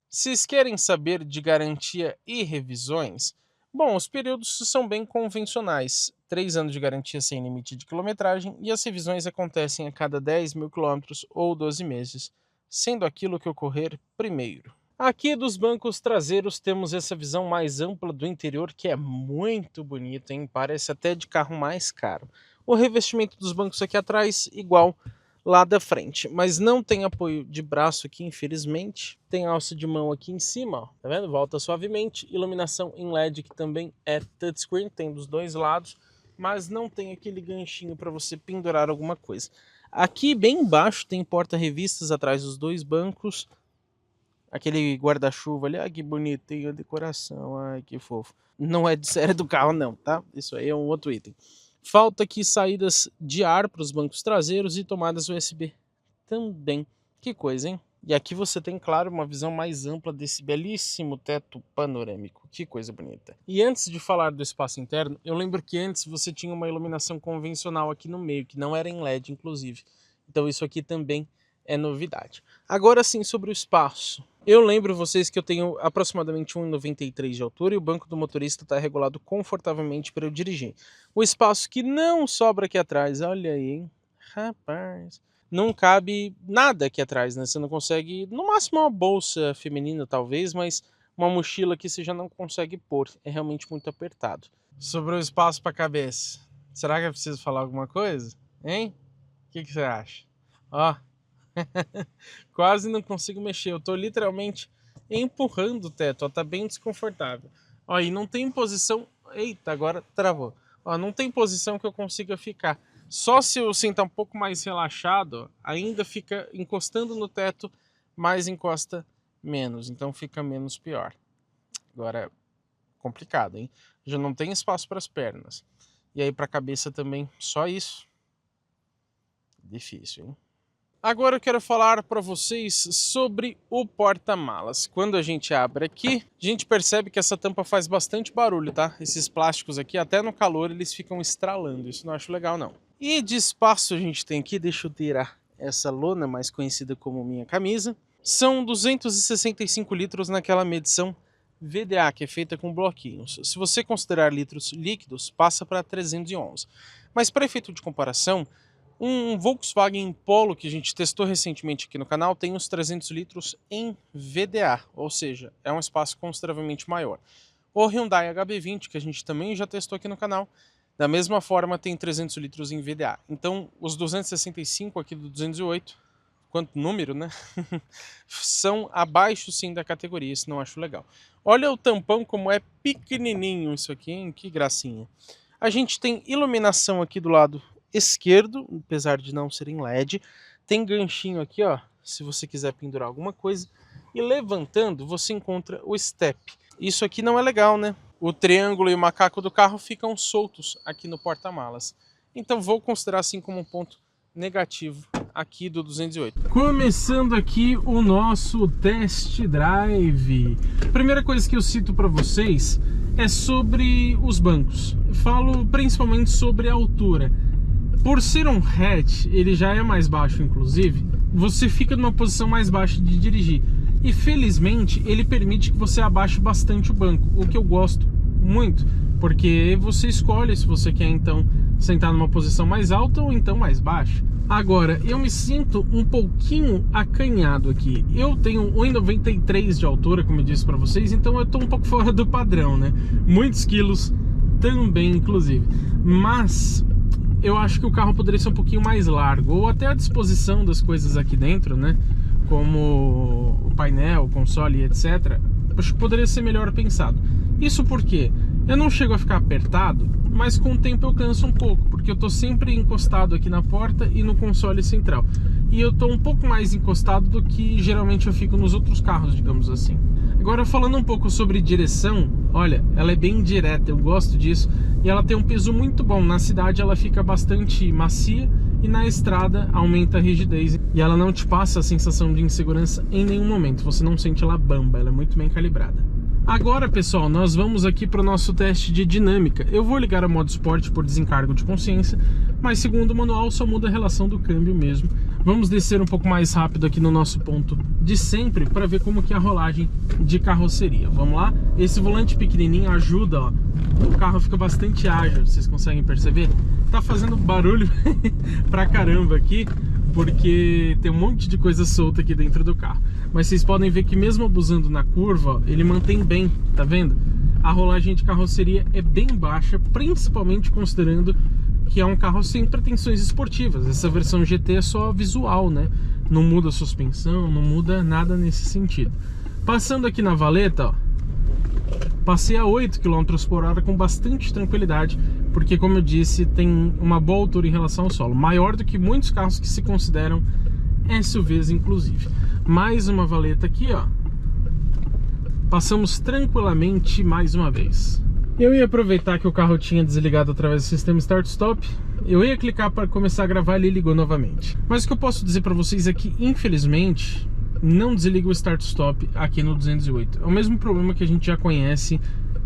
Vocês querem saber de garantia e revisões? Bom, os períodos são bem convencionais. 3 anos de garantia sem limite de quilometragem e as revisões acontecem a cada 10.000 quilômetros ou 12 meses, sendo aquilo que ocorrer primeiro. Aqui dos bancos traseiros temos essa visão mais ampla do interior que é muito bonita, hein? Parece até de carro mais caro. O revestimento dos bancos aqui atrás igual lá da frente, mas não tem apoio de braço aqui, infelizmente. Tem alça de mão aqui em cima, ó, tá vendo? Volta suavemente. Iluminação em LED que também é touchscreen, tem dos dois lados, mas não tem aquele ganchinho para você pendurar alguma coisa. Aqui bem embaixo tem porta-revistas atrás dos dois bancos. Aquele guarda-chuva ali, que bonitinho a decoração, ai que fofo. Não é de série do carro não, tá? Isso aí é um outro item. Falta aqui saídas de ar para os bancos traseiros e tomadas USB também. Que coisa, hein? E aqui você tem, claro, uma visão mais ampla desse belíssimo teto panorâmico. Que coisa bonita. E antes de falar do espaço interno, eu lembro que antes você tinha uma iluminação convencional aqui no meio, que não era em LED, inclusive. Então isso aqui também é novidade. Agora sim, sobre o espaço. Eu lembro vocês que eu tenho aproximadamente 1,93 de altura e o banco do motorista está regulado confortavelmente para eu dirigir. O espaço que não sobra aqui atrás, olha aí, hein? Rapaz, não cabe nada aqui atrás, né? Você não consegue, no máximo uma bolsa feminina talvez, mas uma mochila aqui você já não consegue pôr, é realmente muito apertado. Sobrou espaço para a cabeça. Será que é preciso falar alguma coisa? Hein? O que você acha? Ó. Quase não consigo mexer, eu tô literalmente empurrando o teto, ó, tá bem desconfortável. Ó, e não tem posição, eita, agora travou. Ó, não tem posição que eu consiga ficar. Só se eu sentar um pouco mais relaxado, ó, ainda fica encostando no teto, mas encosta menos, então fica menos pior. Agora, complicado, hein? Já não tem espaço para as pernas. E aí para a cabeça também, só isso. Difícil, hein? Agora eu quero falar para vocês sobre o porta-malas. Quando a gente abre aqui, a gente percebe que essa tampa faz bastante barulho, tá? Esses plásticos aqui, até no calor, eles ficam estralando. Isso não acho legal, não. E de espaço a gente tem aqui, deixa eu tirar essa lona, mais conhecida como minha camisa. São 265 litros naquela medição VDA, que é feita com bloquinhos. Se você considerar litros líquidos, passa para 311. Mas para efeito de comparação, um Volkswagen Polo que a gente testou recentemente aqui no canal tem uns 300 litros em VDA, ou seja, é um espaço consideravelmente maior. O Hyundai HB20, que a gente também já testou aqui no canal, da mesma forma tem 300 litros em VDA. Então os 265 aqui do 208, quanto número, né? São abaixo sim da categoria, isso não acho legal. Olha o tampão como é pequenininho isso aqui, hein? Que gracinha. A gente tem iluminação aqui do lado esquerdo, apesar de não ser em LED, tem ganchinho aqui, ó, se você quiser pendurar alguma coisa, e levantando você encontra o step. Isso aqui não é legal, né? O triângulo e o macaco do carro ficam soltos aqui no porta-malas. Então vou considerar assim como um ponto negativo aqui do 208. Começando aqui o nosso test drive. Primeira coisa que eu cito para vocês é sobre os bancos. Falo principalmente sobre a altura. Por ser um hatch, ele já é mais baixo inclusive, você fica numa posição mais baixa de dirigir. E felizmente ele permite que você abaixe bastante o banco, o que eu gosto muito, porque você escolhe se você quer então sentar numa posição mais alta ou então mais baixa. Agora, eu me sinto um pouquinho acanhado aqui. Eu tenho 1,93 de altura, como eu disse para vocês, então eu tô um pouco fora do padrão, né? Muitos quilos também, inclusive. Mas eu acho que o carro poderia ser um pouquinho mais largo, ou até a disposição das coisas aqui dentro, né? Como o painel, o console, etc. Acho que poderia ser melhor pensado. Isso porque eu não chego a ficar apertado, mas com o tempo eu canso um pouco, porque eu tô sempre encostado aqui na porta e no console central. E eu tô um pouco mais encostado do que geralmente eu fico nos outros carros, digamos assim. Agora falando um pouco sobre direção, olha, ela é bem direta, eu gosto disso. E ela tem um peso muito bom, na cidade ela fica bastante macia e na estrada aumenta a rigidez. E ela não te passa a sensação de insegurança em nenhum momento, você não sente ela bamba, ela é muito bem calibrada. Agora pessoal, nós vamos aqui para o nosso teste de dinâmica. Eu vou ligar a modo esporte por desencargo de consciência, mas segundo o manual só muda a relação do câmbio mesmo. Vamos descer um pouco mais rápido aqui no nosso ponto de sempre para ver como que é a rolagem de carroceria. Vamos lá? Esse volante pequenininho ajuda, ó. O carro fica bastante ágil, vocês conseguem perceber? Tá fazendo barulho pra caramba aqui, porque tem um monte de coisa solta aqui dentro do carro. Mas vocês podem ver que mesmo abusando na curva, ó, ele mantém bem, tá vendo? A rolagem de carroceria é bem baixa, principalmente considerando que é um carro sem pretensões esportivas. Essa versão GT é só visual, né? Não muda a suspensão, não muda nada nesse sentido. Passando aqui na valeta, ó, passei a 8 km por hora com bastante tranquilidade, porque, como eu disse, tem uma boa altura em relação ao solo, maior do que muitos carros que se consideram SUVs, inclusive. Mais uma valeta aqui, ó. Passamos tranquilamente mais uma vez. Eu ia aproveitar que o carro tinha desligado através do sistema Start-Stop. Eu ia clicar para começar a gravar, ele ligou novamente. Mas o que eu posso dizer para vocês é que, infelizmente, não desliga o Start-Stop aqui no 208. É o mesmo problema que a gente já conhece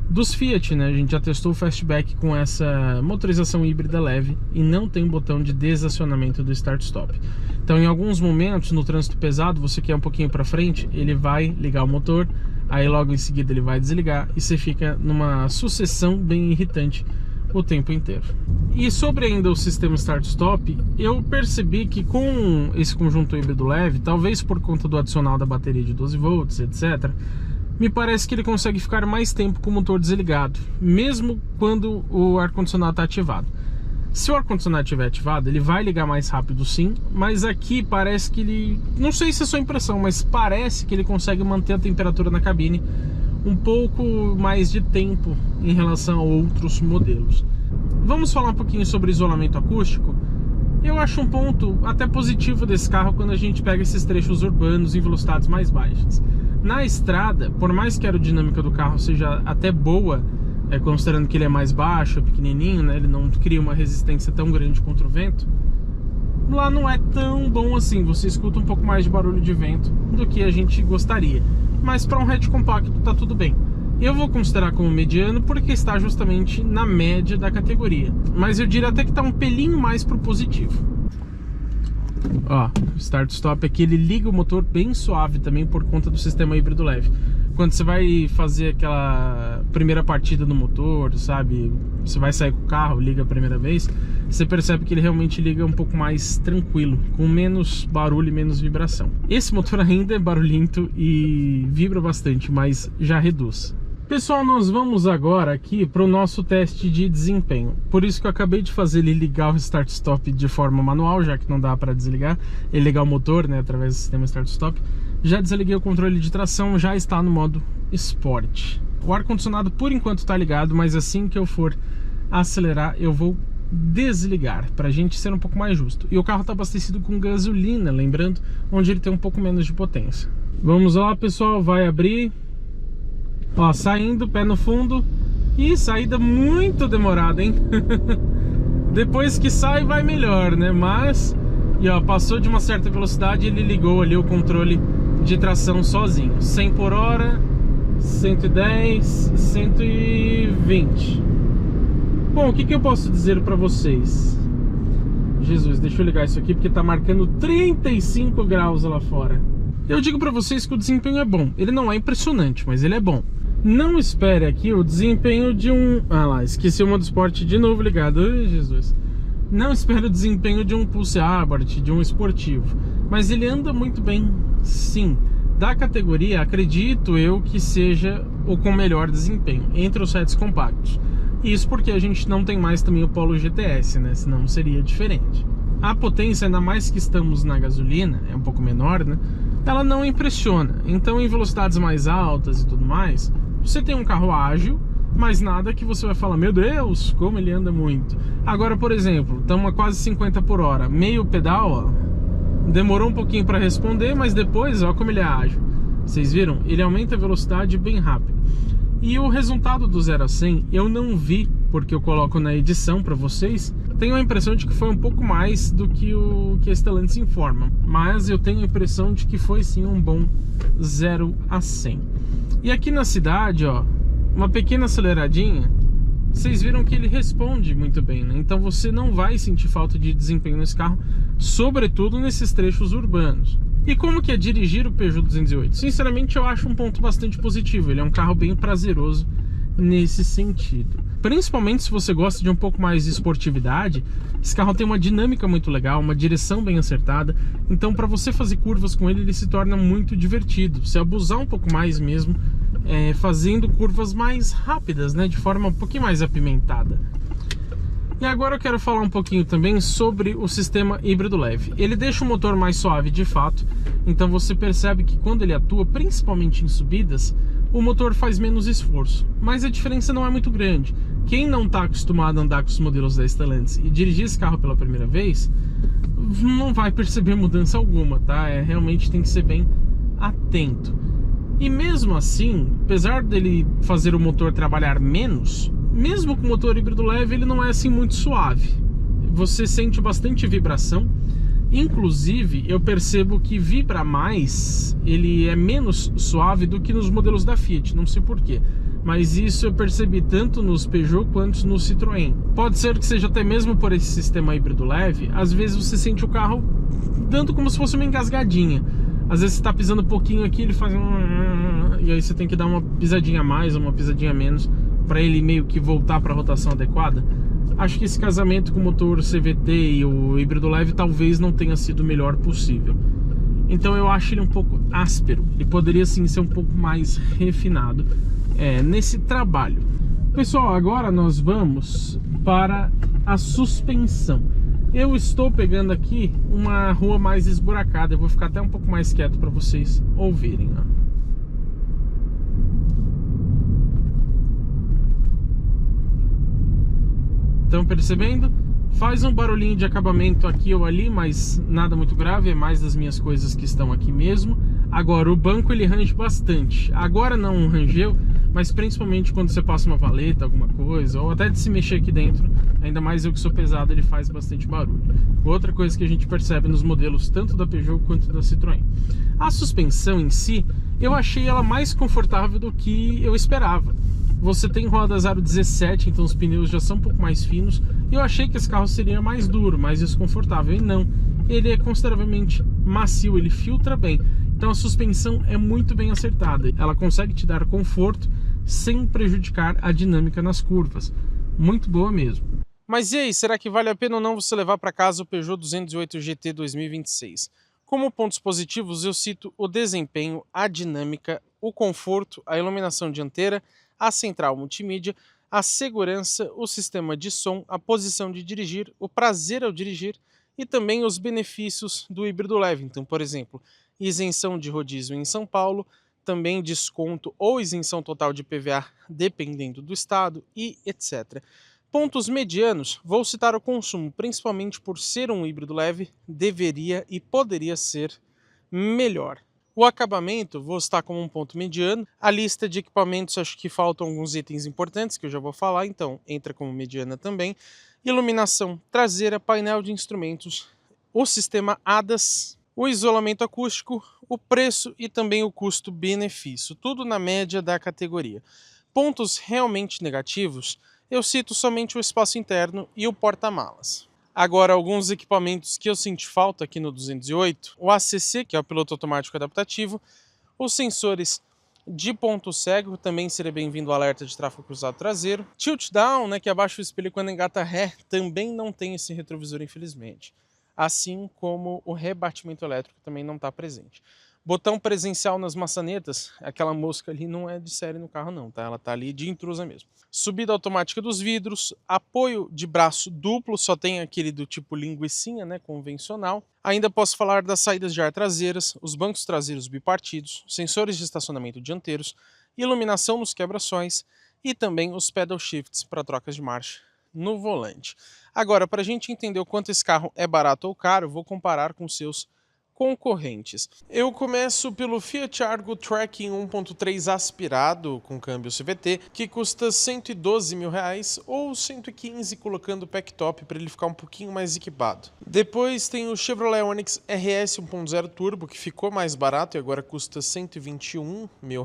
dos Fiat, né? A gente já testou o Fastback com essa motorização híbrida leve e não tem botão de desacionamento do Start-Stop. Então, em alguns momentos, no trânsito pesado, você quer um pouquinho para frente, ele vai ligar o motor, aí logo em seguida ele vai desligar e você fica numa sucessão bem irritante o tempo inteiro. E sobre ainda o sistema Start-Stop, eu percebi que com esse conjunto híbrido leve, talvez por conta do adicional da bateria de 12 volts, etc., me parece que ele consegue ficar mais tempo com o motor desligado, mesmo quando o ar-condicionado está ativado. Se o ar-condicionado estiver ativado, ele vai ligar mais rápido sim, mas aqui parece que ele... Não sei se é só impressão, mas parece que ele consegue manter a temperatura na cabine um pouco mais de tempo em relação a outros modelos. Vamos falar um pouquinho sobre isolamento acústico. Eu acho um ponto até positivo desse carro quando a gente pega esses trechos urbanos em velocidades mais baixas. Na estrada, por mais que a aerodinâmica do carro seja até boa, considerando que ele é mais baixo, é pequenininho, né, ele não cria uma resistência tão grande contra o vento, lá não é tão bom assim, você escuta um pouco mais de barulho de vento do que a gente gostaria. Mas para um hatch compacto tá tudo bem. Eu vou considerar como mediano porque está justamente na média da categoria, mas eu diria até que está um pelinho mais pro positivo. Ó, o Start-Stop aqui, ele liga o motor bem suave também por conta do sistema híbrido leve. Quando você vai fazer aquela primeira partida do motor, sabe, você vai sair com o carro, liga a primeira vez, você percebe que ele realmente liga um pouco mais tranquilo, com menos barulho e menos vibração. Esse motor ainda é barulhento e vibra bastante, mas já reduz. Pessoal, nós vamos agora aqui para o nosso teste de desempenho. Por isso que eu acabei de fazer ele ligar o Start-Stop de forma manual, já que não dá para desligar. Ele ligar o motor, né, através do sistema Start-Stop. Já desliguei o controle de tração, já está no modo Sport. O ar-condicionado por enquanto está ligado, mas assim que eu for acelerar, eu vou desligar, para a gente ser um pouco mais justo. E o carro está abastecido com gasolina, lembrando, onde ele tem um pouco menos de potência. Vamos lá, pessoal, vai abrir. Ó, saindo, pé no fundo. E saída muito demorada, hein? Depois que sai vai melhor, né? Mas, e ó, passou de uma certa velocidade, ele ligou ali o controle de tração sozinho. 100 por hora, 110, 120. Bom, o que eu posso dizer pra vocês? Jesus, deixa eu ligar isso aqui porque tá marcando 35 graus lá fora. Eu digo pra vocês que o desempenho é bom. Ele não é impressionante, mas ele é bom. Não espere aqui o desempenho de um... Ah lá, esqueci o modo esporte de novo ligado. Ai, Jesus. Não espere o desempenho de um Pulse Abarth, de um esportivo. Mas ele anda muito bem, sim. Da categoria, acredito eu que seja o com melhor desempenho entre os hatches compactos. Isso porque a gente não tem mais também o Polo GTS, né? Senão seria diferente. A potência, ainda mais que estamos na gasolina, é um pouco menor, né? Ela não impressiona. Então, em velocidades mais altas e tudo mais, você tem um carro ágil, mas nada que você vai falar, meu Deus, como ele anda muito. Agora, por exemplo, estamos a quase 50 por hora, meio pedal, ó, demorou um pouquinho para responder, mas depois, ó como ele é ágil. Vocês viram? Ele aumenta a velocidade bem rápido. E o resultado do 0 a 100 eu não vi, porque eu coloco na edição para vocês. Tenho a impressão de que foi um pouco mais do que o que a Stellantis informa, mas eu tenho a impressão de que foi sim um bom 0 a 100. E aqui na cidade, ó, uma pequena aceleradinha vocês viram que ele responde muito bem, né? Então você não vai sentir falta de desempenho nesse carro, sobretudo nesses trechos urbanos. E como que é dirigir o Peugeot 208? Sinceramente, eu acho um ponto bastante positivo. Ele é um carro bem prazeroso nesse sentido. Principalmente se você gosta de um pouco mais de esportividade, esse carro tem uma dinâmica muito legal, uma direção bem acertada. Então, para você fazer curvas com ele, ele se torna muito divertido. Você abusar um pouco mais mesmo, fazendo curvas mais rápidas, né? De forma um pouquinho mais apimentada. E agora eu quero falar um pouquinho também sobre o sistema híbrido leve. Ele deixa o motor mais suave de fato, então você percebe que quando ele atua, principalmente em subidas, o motor faz menos esforço. Mas a diferença não é muito grande. Quem não está acostumado a andar com os modelos da Stellantis e dirigir esse carro pela primeira vez, não vai perceber mudança alguma, tá? Realmente tem que ser bem atento. E mesmo assim, apesar dele fazer o motor trabalhar menos, mesmo com o motor híbrido leve, ele não é assim muito suave. Você sente bastante vibração. Inclusive, eu percebo que vibra mais, ele é menos suave do que nos modelos da Fiat, não sei porquê. Mas isso eu percebi tanto nos Peugeot quanto no Citroën. Pode ser que seja até mesmo por esse sistema híbrido leve, às vezes você sente o carro dando como se fosse uma engasgadinha. Às vezes você está pisando um pouquinho aqui, ele faz e aí você tem que dar uma pisadinha a mais ou uma pisadinha a menos para ele meio que voltar para a rotação adequada. Acho que esse casamento com o motor CVT e o híbrido leve talvez não tenha sido o melhor possível. Então eu acho ele um pouco áspero. Ele poderia sim ser um pouco mais refinado nesse trabalho. Pessoal, agora nós vamos para a suspensão. Eu estou pegando aqui uma rua mais esburacada. Eu vou ficar até um pouco mais quieto para vocês ouvirem, ó. Estão percebendo? Faz um barulhinho de acabamento aqui ou ali, mas nada muito grave, é mais das minhas coisas que estão aqui mesmo. Agora, o banco ele range bastante. Agora não rangeu, mas principalmente quando você passa uma valeta, alguma coisa, ou até de se mexer aqui dentro, ainda mais eu que sou pesado, ele faz bastante barulho. Outra coisa que a gente percebe nos modelos tanto da Peugeot quanto da Citroën. A suspensão em si, eu achei ela mais confortável do que eu esperava. Você tem rodas aro 17, então os pneus já são um pouco mais finos. E eu achei que esse carro seria mais duro, mais desconfortável. E não, ele é consideravelmente macio, ele filtra bem. Então a suspensão é muito bem acertada. Ela consegue te dar conforto sem prejudicar a dinâmica nas curvas. Muito boa mesmo. Mas e aí, será que vale a pena ou não você levar para casa o Peugeot 208 GT 2026? Como pontos positivos eu cito o desempenho, a dinâmica, o conforto, a iluminação dianteira, a central multimídia, a segurança, o sistema de som, a posição de dirigir, o prazer ao dirigir e também os benefícios do híbrido leve. Então, por exemplo, isenção de rodízio em São Paulo, também desconto ou isenção total de PVA, dependendo do estado e etc. Pontos medianos, vou citar o consumo, principalmente por ser um híbrido leve, deveria e poderia ser melhor. O acabamento, vou citar como um ponto mediano. A lista de equipamentos, acho que faltam alguns itens importantes que eu já vou falar, então entra como mediana também. Iluminação traseira, painel de instrumentos, o sistema ADAS, o isolamento acústico, o preço e também o custo-benefício, tudo na média da categoria. Pontos realmente negativos, eu cito somente o espaço interno e o porta-malas. Agora, alguns equipamentos que eu senti falta aqui no 208, o ACC, que é o piloto automático adaptativo, os sensores de ponto cego, também seria bem-vindo o alerta de tráfego cruzado traseiro, tilt down, né, que abaixa o espelho quando engata ré, também não tem esse retrovisor, infelizmente. Assim como o rebatimento elétrico também não está presente. Botão presencial nas maçanetas, aquela mosca ali não é de série no carro não, tá? Ela tá ali de intrusa mesmo. Subida automática dos vidros, apoio de braço duplo, só tem aquele do tipo linguicinha, né, convencional. Ainda posso falar das saídas de ar traseiras, os bancos traseiros bipartidos, sensores de estacionamento dianteiros, iluminação nos quebra-sóis e também os pedal shifts para trocas de marcha no volante. Agora, para a gente entender o quanto esse carro é barato ou caro, vou comparar com seus concorrentes. Eu começo pelo Fiat Argo Tracking 1.3 aspirado com câmbio CVT, que custa R$112 mil ou 115 colocando o pack top para ele ficar um pouquinho mais equipado. Depois tem o Chevrolet Onix RS 1.0 Turbo, que ficou mais barato e agora custa R$121 mil.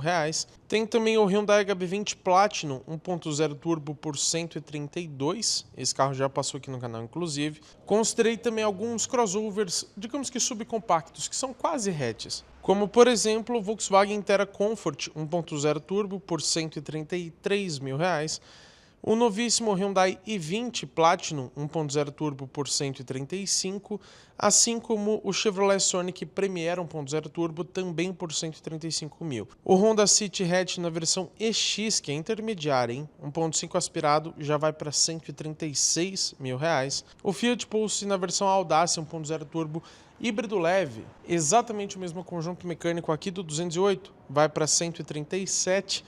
Tem também o Hyundai HB20 Platinum 1.0 Turbo por 132. Esse carro já passou aqui no canal, inclusive. Considerei também alguns crossovers, digamos que subcompactos, que são quase hatches. Como, por exemplo, o Volkswagen Terra Comfort 1.0 Turbo por R$ 133 mil. O novíssimo Hyundai i20 Platinum 1.0 Turbo por 135, assim como o Chevrolet Sonic Premier 1.0 Turbo também por 135 mil. O Honda City Hatch na versão EX, que é intermediária, 1.5 aspirado, já vai para 136 mil reais. O Fiat Pulse na versão Audacia 1.0 Turbo híbrido leve, exatamente o mesmo conjunto mecânico aqui do 208, vai para 137.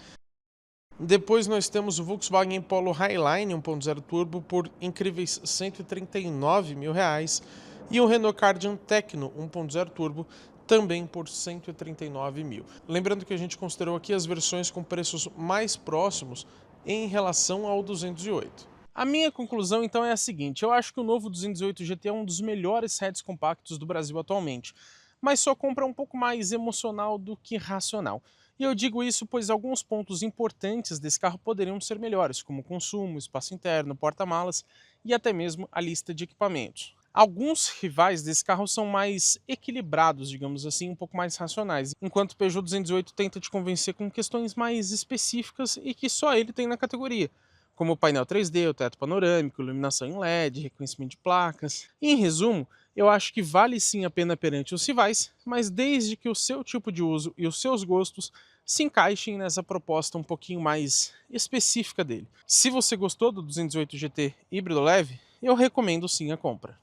Depois nós temos o Volkswagen Polo Highline 1.0 Turbo por incríveis 139 mil reais e o Renault Kardian Tecno 1.0 Turbo também por 139 mil. Lembrando que a gente considerou aqui as versões com preços mais próximos em relação ao 208. A minha conclusão então é a seguinte: eu acho que o novo 208 GT é um dos melhores hatches compactos do Brasil atualmente, mas sua compra é um pouco mais emocional do que racional. E eu digo isso pois alguns pontos importantes desse carro poderiam ser melhores, como consumo, espaço interno, porta-malas e até mesmo a lista de equipamentos. Alguns rivais desse carro são mais equilibrados, digamos assim, um pouco mais racionais, enquanto o Peugeot 208 tenta te convencer com questões mais específicas e que só ele tem na categoria, como o painel 3D, o teto panorâmico, iluminação em LED, reconhecimento de placas. Em resumo, eu acho que vale sim a pena perante os rivais, mas desde que o seu tipo de uso e os seus gostos se encaixem nessa proposta um pouquinho mais específica dele. Se você gostou do 208 GT híbrido leve, eu recomendo sim a compra.